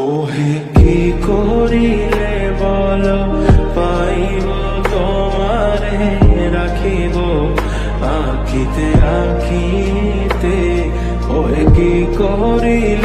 ওহে কি করিলে বল পাইব তোমারে রাখিব আঁকিতে আঁকিতে। ওহে কি করিলে